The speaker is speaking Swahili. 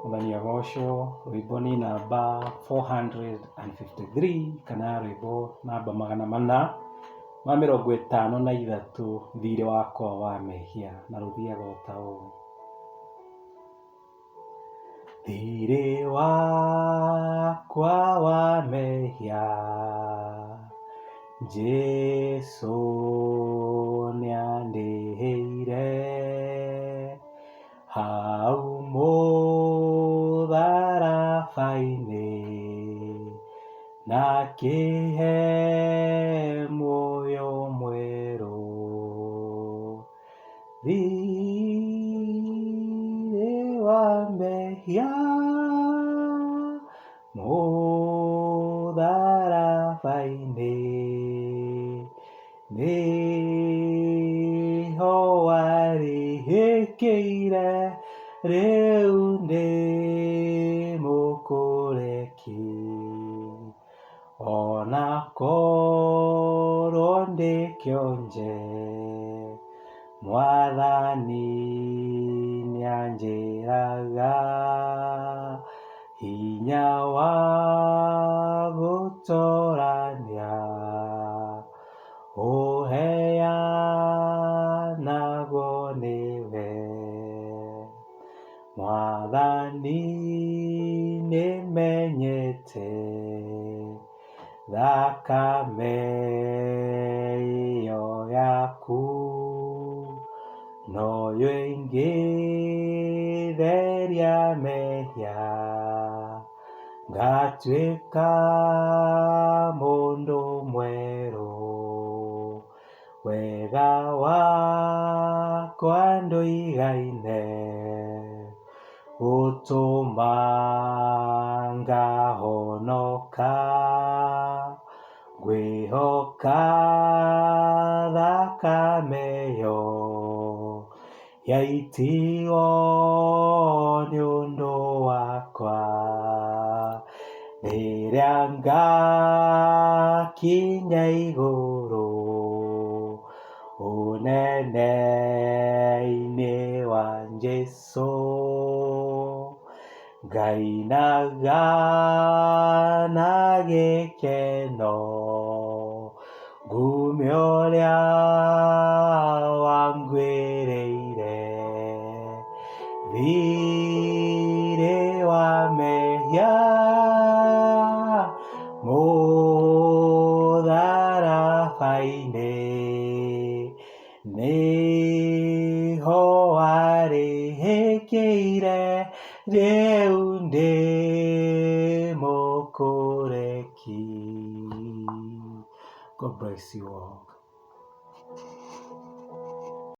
Mwathani agocwo. Rwĩmbo nĩ namba 453 kana rwĩmbo namba 453 thirĩ wakwa wa mehia, na rũthiaga o ta ũũ: thirĩ wakwa wa mehia Jesũ nĩandĩhĩire hau mũtharaba-inĩ na akĩhe muoyo mwerũ. Thirĩ wa mehia mũtharaba-inĩ nĩho warĩhĩkĩire, rĩu ndĩ mũkũreki. Ona korwo ndĩ kĩonje, Mwathani nĩanjĩraga hinya wa gũtoorania ũheanagwo nĩwe. Mwathani nĩmenyete thakame ĩyo yaku, noyo ĩngĩtheria mehia, ngatuĩka mũndũ mwerũ. Wega wakwa ndũigaine gũtũma ngahonoka, ngwĩhoka thakame ĩyo yaitirwo nĩ ũndũ wakwa. Rĩrĩa ngakinya igũrũ ũnene-inĩ wa Jesũ, ngainaga na gĩkeno ngume ũrĩa wangwĩrĩire. Thirĩ wa mehia mũtharaba-inĩ nĩho warĩhĩkĩire, rĩu ndĩ mũkũreki. God bless you all.